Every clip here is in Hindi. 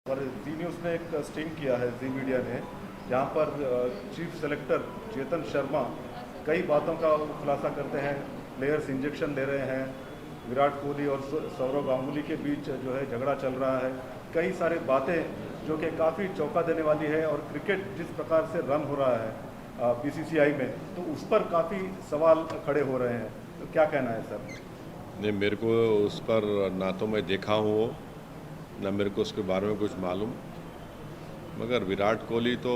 और जी न्यूज़ ने एक स्टिंग किया है, जी मीडिया ने, जहाँ पर चीफ सेलेक्टर चेतन शर्मा कई बातों का खुलासा करते हैं। प्लेयर्स इंजेक्शन ले रहे हैं, विराट कोहली और सौरव गांगुली के बीच जो है झगड़ा चल रहा है, कई सारी बातें जो कि काफ़ी चौंका देने वाली है। और क्रिकेट जिस प्रकार से रन हो रहा है बीसीसीआई में, तो उस पर काफ़ी सवाल खड़े हो रहे हैं। तो क्या कहना है सर? नहीं, मेरे को उस पर ना तो मैं देखा हूँ वो, ना मेरे को उसके बारे में कुछ मालूम। मगर विराट कोहली तो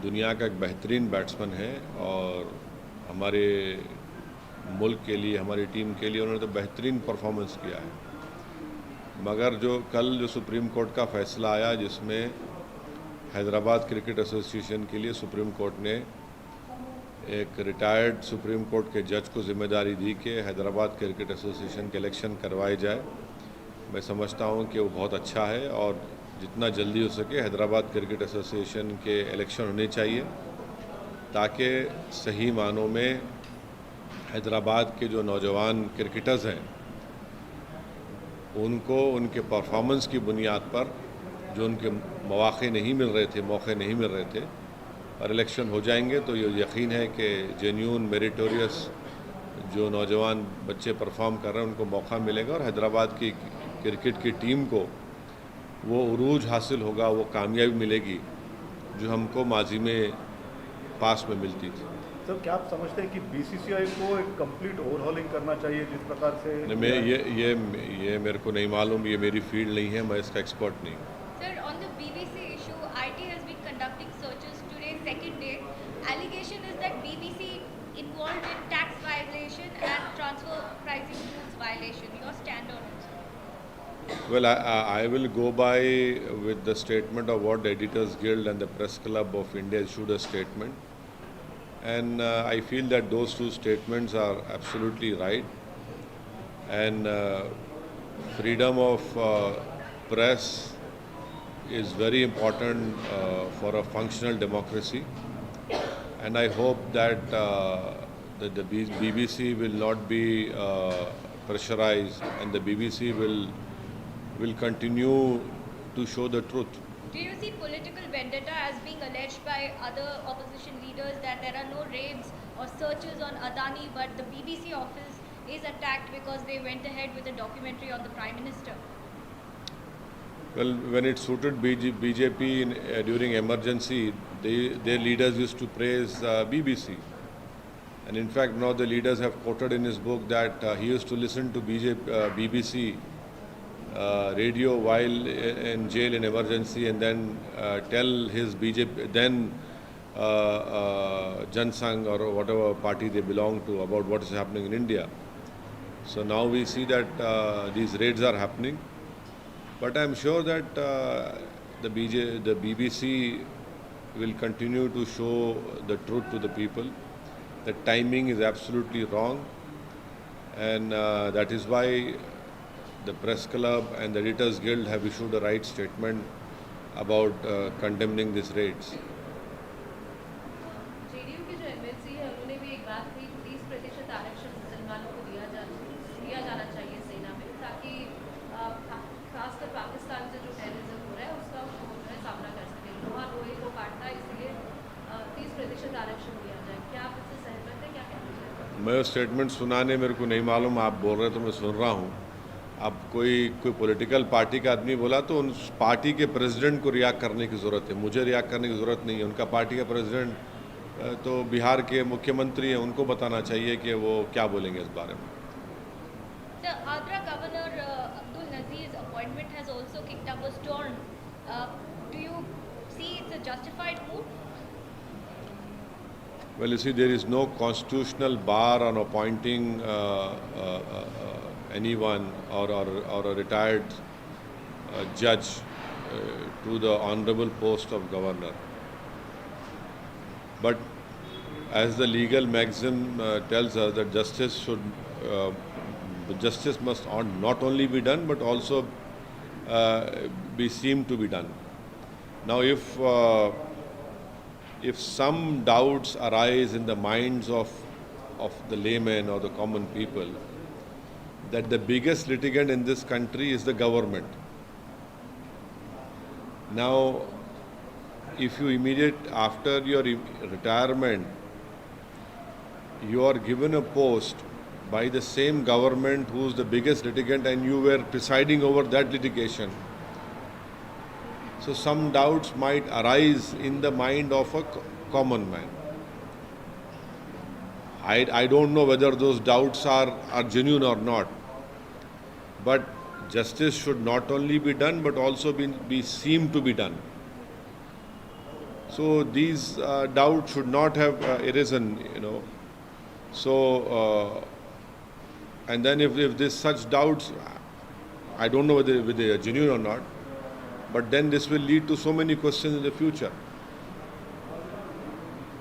दुनिया का एक बेहतरीन बैट्समैन है और हमारे मुल्क के लिए, हमारी टीम के लिए उन्होंने तो बेहतरीन परफॉर्मेंस किया है। मगर जो सुप्रीम कोर्ट का फैसला आया, जिसमें हैदराबाद क्रिकेट एसोसिएशन के लिए सुप्रीम कोर्ट ने एक रिटायर्ड सुप्रीम कोर्ट के जज को जिम्मेदारी दी कि हैदराबाद क्रिकेट एसोसिएशन के इलेक्शन करवाए जाए, मैं समझता हूं कि वो बहुत अच्छा है और जितना जल्दी हो सके हैदराबाद क्रिकेट एसोसिएशन के इलेक्शन होने चाहिए, ताकि सही मानों में हैदराबाद के जो नौजवान क्रिकेटर्स हैं उनको उनके परफॉर्मेंस की बुनियाद पर जो उनके मौके नहीं मिल रहे थे और इलेक्शन हो जाएंगे, तो ये यकीन है कि जेन्यून मेरिटोरियस जो नौजवान बच्चे परफॉर्म कर रहे हैं उनको मौका मिलेगा और हैदराबाद की क्रिकेट की टीम को वो उरूज हासिल होगा, वो कामयाबी मिलेगी जो हमको माजी में पास में मिलती थी। सर, क्या आप समझते हैं कि बीसीसीआई को एक कंप्लीट ओवरहॉलिंग करना चाहिए जिस प्रकार से नहीं, मैं ये मेरे को नहीं मालूम, ये मेरी फील्ड नहीं है, मैं इसका एक्सपर्ट नहीं हूँ। Sir, on the BBC issue, IT has been conducting searches today, second day. Allegation is that BBC involved in tax violation and transfer pricing rules violation. Your stand on it? Well, I will go by with the statement of what the Editors Guild and the Press Club of India issued a statement. And I feel that those two statements are absolutely right. And freedom of press is very important for a functional democracy. And I hope that the BBC will not be pressurized, and the BBC will continue to show the truth. Do you see political vendetta as being alleged by other opposition leaders that there are no raids or searches on Adani, but the BBC office is attacked because they went ahead with a documentary on the Prime Minister? Well, when it suited BJP during emergency, their leaders used to praise BBC. And in fact, now the leaders have quoted in his book that he used to listen to BBC radio while in jail in emergency, and then tell his BJP, then Jan Sangh or whatever party they belong to, about what is happening in India. So now we see that these raids are happening. But I'm sure that the BBC will continue to show the truth to the people. The timing is absolutely wrong, and that is why the Press Club and the Editors Guild have issued a right statement about condemning these raids. JDU के जो एमएलसी है उन्होंने भी एक बात कही, 30% आरक्षण मुसलमानों को दिया जाना चाहिए सेना में, ताकि खासकर पाकिस्तान से जो टेररिज्म हो रहा है उसका वो जो है सामना कर सके। लोहा लोहे को काटता है, इसलिए 30% आरक्षण दिया जाए। क्या आप इससे सहमत हैं? क्या कहना चाहते हैं? मैं स्टेटमेंट सुनाने मेरे को नहीं मालूम, आप बोल रहे तो मैं सुन रहा हूँ। अब कोई पॉलिटिकल पार्टी का आदमी बोला तो उन पार्टी के प्रेसिडेंट को रिएक्ट करने की ज़रूरत है, मुझे रिएक्ट करने की ज़रूरत नहीं है। उनका पार्टी का प्रेसिडेंट तो बिहार के मुख्यमंत्री हैं, उनको बताना चाहिए कि वो क्या बोलेंगे इस बारे में। The Andhra Governor Abdul Nazir's appointment has also kicked up a storm. Do you see it's a justified move? Well, you see, there is no constitutional bar on appointing anyone or a retired judge to the honorable post of governor. But as the legal maxim tells us that justice must not only be done but also be seemed to be done. Now, if some doubts arise in the minds of the laymen or the common people, that the biggest litigant in this country is the government, Now, if you after your retirement, you are given a post by the same government who's the biggest litigant and you were presiding over that litigation. So some doubts might arise in the mind of a common man. I don't know whether those doubts are genuine or not. But justice should not only be done but also be seen to be done. So these doubts should not have arisen, So, and then if there's such doubts, I don't know whether they are genuine or not, but then this will lead to so many questions in the future.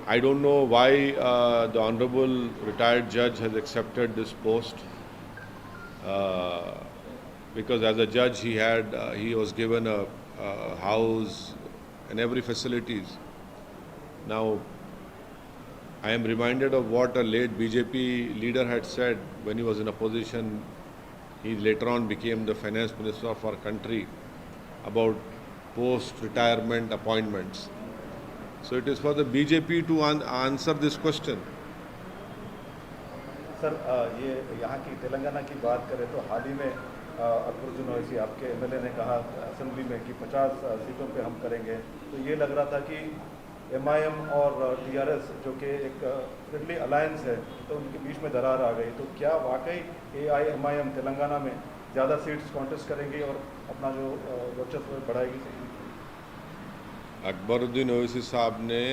I don't know why the Honorable retired judge has accepted this post. Because as a judge he was given a house and every facilities. Now I am reminded of what a late BJP leader had said when he was in opposition. He later on became the finance minister of our country, about post-retirement appointments. So it is for the BJP to answer this question. Sir ये यहाँ की तेलंगाना की बात करें तो हाल ही में अकबरुद्दीन ओवैसी आपके एमएलए ने कहा असेंबली में कि 50 सीटों पे हम करेंगे। तो ये लग रहा था कि एमआईएम और टीआरएस जो कि एक फ्रेंडली अलायंस है, तो उनके बीच में दरार आ गई। तो क्या वाकई एआईएमआईएम तेलंगाना में ज़्यादा सीट्स कॉन्टेस्ट करेंगी और अपना जो वर्चस्व बढ़ाएगी? अकबरुद्दीन ओवैसी साहब ने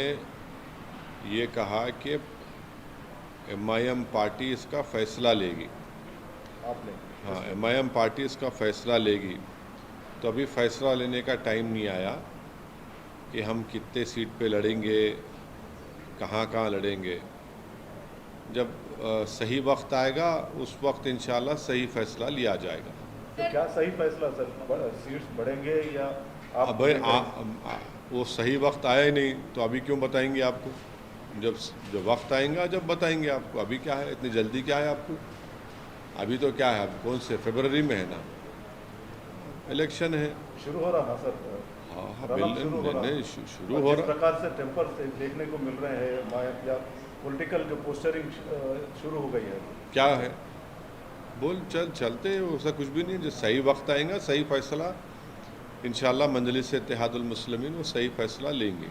ये कहा कि एमआईएम पार्टी इसका फैसला लेगी। आपने? हाँ, एमआईएम पार्टी इसका फैसला लेगी। तो अभी फैसला लेने का टाइम नहीं आया कि हम कितने सीट पे लड़ेंगे, कहाँ लड़ेंगे। जब सही वक्त आएगा उस वक्त इंशाल्लाह सही फैसला लिया जाएगा। तो क्या सही फैसला सर, सीट्स बढ़ेंगे या आप? वो सही वक्त आया ही नहीं तो अभी क्यों बताएंगे आपको? जब वक्त आएगा जब बताएंगे आपको। अभी क्या है, इतनी जल्दी क्या है आपको? अभी तो क्या है, अब कौन से फरवरी में है ना, इलेक्शन है, शुरू हो रहा ना सर? हाँ, नहीं शुरू हो रहा। प्रकार से टेम्पर से देखने को मिल रहे हैं या पॉलिटिकल जो पोस्टरिंग शुरू हो गई है, क्या है चलते ऐसा कुछ भी नहीं। जो सही वक्त आएगा सही फैसला इंशाल्लाह मजलिस इत्तेहादुल मुस्लिमीन वो सही फैसला लेंगे।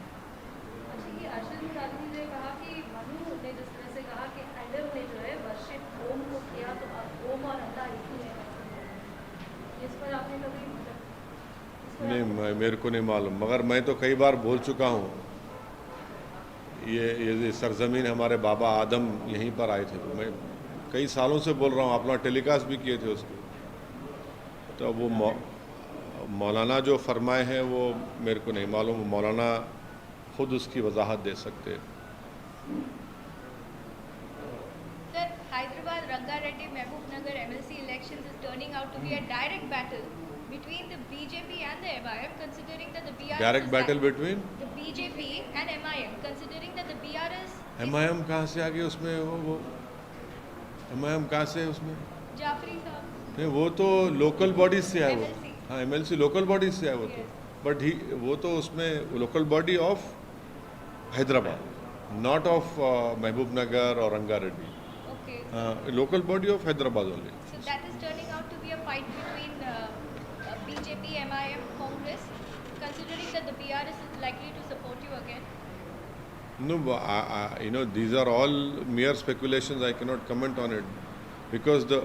नहीं, मेरे को नहीं मालूम, मगर मैं तो कई बार बोल चुका हूँ। ये सरजमीन हमारे बाबा आदम यहीं पर आए थे। मैं कई सालों से बोल रहा हूँ, अपना टेलीकास्ट भी किए थे उसको। तो वो मौलाना जो फरमाए हैं वो मेरे को नहीं मालूम, मौलाना खुद उसकी वजाहत दे सकते हैं। Sir, Hyderabad Rangareddy Mehboob Nagar MLC elections is turning out to be a direct battle between the BJP and the MIM, considering that the BRS direct battle between the BJP and MIM, considering that the BRS MIM कहाँ से आ गई उसमें? वो MIM कहाँ से है उसमें? जाफरी साहब, नहीं, वो तो लोकल बॉडी से है। वो MLC. हाँ, MLC लोकल बॉडी से है वो तो। बट वो तो उसमें local body of Hyderabad, not of महबूब नगर और Rangareddy. okay. Local body of Hyderabad only. So that is turning out to be a fight between BJP, MIM, Congress, considering that the BRS is likely to support you again. No, these are all mere speculations. I cannot comment on it because the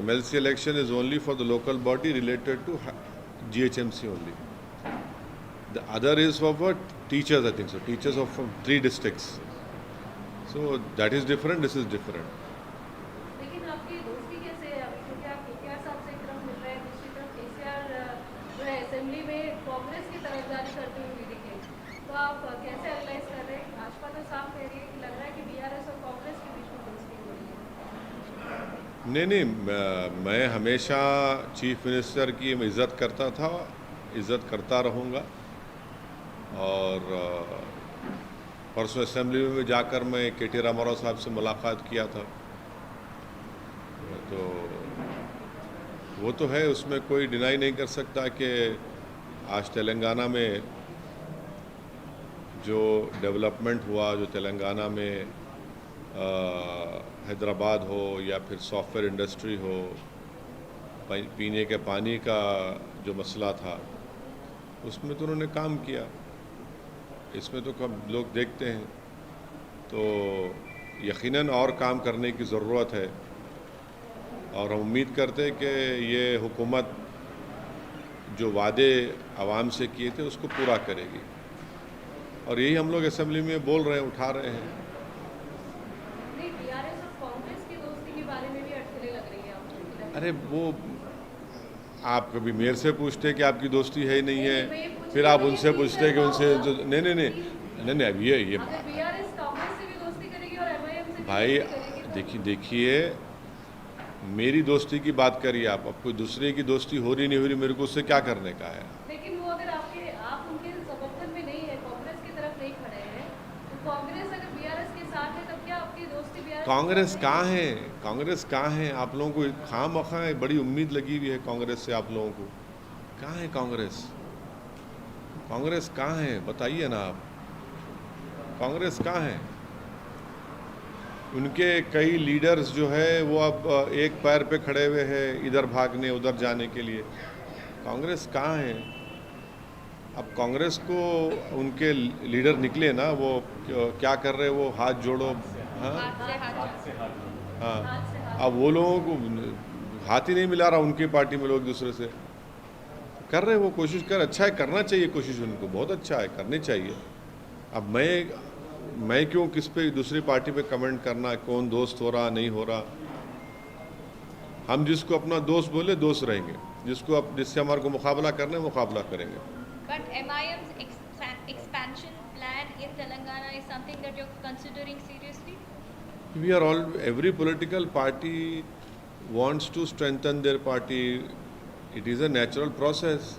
MLC election is only for the local body related to GHMC only. The other is for what? Teachers, I think so. Teachers of from 3 districts. So that is different. This is different. लेकिन आपकी दोस्ती कैसे है अभी, क्योंकि आप केसीआर साहब से एक तरफ मिल रहे हैं, दूसरी तरफ केसीआर जो है असेंबली में कांग्रेस की तरफदारी करते हुए भी दिखे, तो आप कैसे एनालाइज कर रहे हैं? भाजपा तो साफ कह रही है कि लग रहा है कि बीआरएस और कांग्रेस के बीच में दोस्ती हो रही है। नहीं, मैं हमेशा चीफ मिनिस्टर की इज़्ज़त करता था, इज़्ज़त करता रहूँगा। और परसों असेंबली में जाकर मैं KT रामाराव साहब से मुलाकात किया था। तो वो तो है, उसमें कोई डिनाई नहीं कर सकता कि आज तेलंगाना में जो डेवलपमेंट हुआ, जो तेलंगाना में हैदराबाद हो या फिर सॉफ्टवेयर इंडस्ट्री हो, पीने के पानी का जो मसला था, उसमें तो उन्होंने काम किया। इसमें तो कब लोग देखते हैं, तो यकीनन और काम करने की ज़रूरत है। और हम उम्मीद करते हैं कि ये हुकूमत जो वादे आवाम से किए थे उसको पूरा करेगी, और यही हम लोग असेंबली में बोल रहे हैं, उठा रहे हैं। नहीं, टीआरएस और कांग्रेस की दोस्ती के बारे में भी अटकलें लग रही है आपको? अरे वो आप कभी मेरे से पूछते कि आपकी दोस्ती है नहीं है, मैं ये पूछ फिर रही आप हूँ उनसे कि पूछते कि उनसे जो नहीं अब ये अगर बीआरएस कांग्रेस से भी दोस्ती करेगी और एमआईएम से भी भाई दोस्ती करेगी तो देखिए मेरी दोस्ती की बात करिए आप, अब कोई दूसरे की दोस्ती हो रही नहीं हो रही, मेरे को उससे क्या करने का है। लेकिन वो अगर आप उनके समर्थन में नहीं है, कांग्रेस की तरफ नहीं खड़े हैं, तो कांग्रेस अगर बीआरएस के साथ है तब क्या आपकी दोस्ती बीआरएस? कांग्रेस कहाँ है? कांग्रेस कहाँ है? आप लोगों को खामखा बड़ी उम्मीद लगी हुई है कांग्रेस से आप लोगों को। कहाँ है कांग्रेस? कांग्रेस कहाँ है बताइए ना आप, कांग्रेस कहाँ है? उनके कई लीडर्स जो है वो अब एक पैर पे खड़े हुए हैं, इधर भागने उधर जाने के लिए। कांग्रेस कहाँ है? अब कांग्रेस को उनके लीडर निकले ना, वो क्या कर रहे हैं, वो हाथ जोड़ो, हाँ हाँ, अब वो लोगों को हाथ ही नहीं मिला रहा उनकी पार्टी में, लोग दूसरे से कर रहे हैं, वो कोशिश कर, अच्छा है, करना चाहिए कोशिश, उनको बहुत अच्छा है, करनी चाहिए। अब मैं क्यों किस पे दूसरी पार्टी पे कमेंट करना, कौन दोस्त हो रहा नहीं हो रहा। हम जिसको अपना दोस्त बोले दोस्त रहेंगे, जिससे हमारे को मुकाबला करना है मुकाबला करेंगे। But MIM's expansion plan in Telangana is something that you're considering seriously? Every political party wants to strengthen their party. It is a natural process.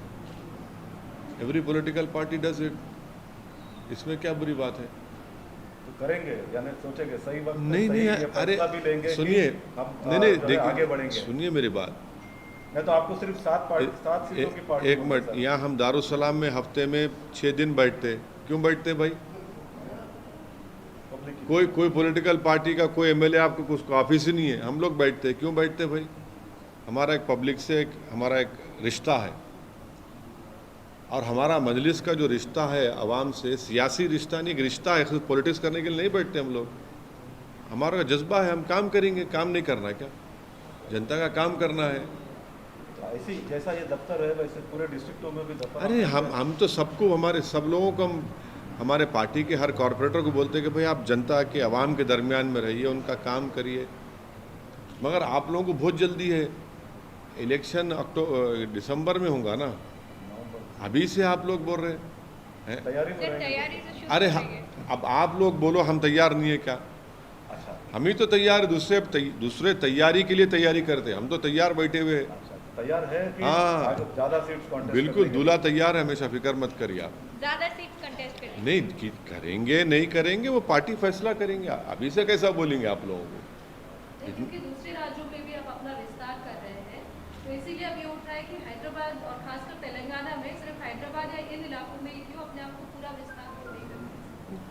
Every political party does it. इसमें क्या बुरी बात है? तो करेंगे, यानी सोचेंगे सही वक्त पे नहीं सही नहीं, ये अरे फैसला भी लेंगे, सुनिए, नहीं नहीं आगे देखिए, बढ़ेंगे। सुनिए मेरी बात। मैं तो आपको सिर्फ 7 सीटों की पार्टी एक मिनट, यहाँ हम दारुसलाम में हफ्ते में 6 दिन बैठते, क्यों बैठते भाई? कोई पॉलिटिकल पार्टी का कोई एमएलए आपको कुछ ऑफिस ही नहीं है, हम लोग बैठते, क्यों बैठते भाई? हमारा एक पब्लिक से हमारा एक रिश्ता है, और हमारा मजलिस का जो रिश्ता है आवाम से, सियासी रिश्ता नहीं, एक रिश्ता है, सिर्फ पॉलिटिक्स करने के लिए नहीं बैठते हम लोग। हमारा जज्बा है, हम काम करेंगे, काम नहीं करना क्या? जनता का काम करना है। ऐसी जैसा ये दफ्तर है वैसे पूरे डिस्ट्रिक्टों में भी दफ्तर। अरे हम तो सबको, हमारे सब लोगों को, हम हमारे पार्टी के हर कॉरपोरेटर को बोलते हैं कि भाई आप जनता के आवाम के दरमियान में रहिए, उनका काम करिए। मगर आप लोगों को बहुत जल्दी है, इलेक्शन दिसंबर में होगा ना, अभी से आप लोग बोल रहे हैं तैयारी में Sir, रहेंगे। तैयारी से शुरू अरे करेंगे। अब आप लोग बोलो हम तैयार नहीं है क्या? अच्छा हम ही तो तैयार, दूसरे तैयारी के लिए तैयारी करते हैं, हम तो तैयार बैठे हुए हैं। अच्छा, तैयार है कि हाँ। ज्यादा सीट्स कॉन्टेस्ट बिल्कुल, दूल्हा तैयार है, हमेशा फिक्र मत करिए आप। ज्यादा सीट कंटेस्ट करेंगे। नहीं करेंगे नहीं करेंगे वो पार्टी फैसला करेंगे, अभी से कैसा बोलेंगे आप लोगों को? नहीं, क्योंकि दूसरे राज्यों में भी आप अपना विस्तार कर रहे हैं, तो इसीलिए अब ये उठ रहा है कि हैदराबाद और खासकर तेलंगाना में सिर्फ हैदराबाद या इन इलाकों में ही क्यों अपने आप को पूरा विस्तार क्यों नहीं करना?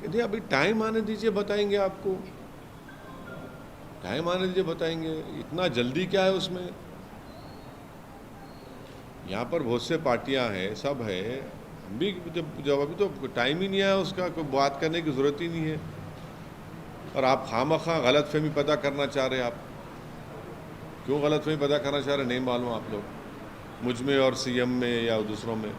नहीं, अभी टाइम आने दीजिए, बताएंगे आपको, टाइम आने दीजिए बताएंगे, इतना जल्दी क्या है उसमें? यहाँ पर बहुत से पार्टियाँ हैं, सब है, हम भी जब अभी तो टाइम ही नहीं आया उसका, कोई बात करने की ज़रूरत ही नहीं है। और आप खामखा गलत फहमी पैदा करना चाह रहे हैं। आप क्यों गलत फहमी पैदा करना चाह रहे हैं नहीं मालूम आप लोग, मुझ में और सीएम में या दूसरों में।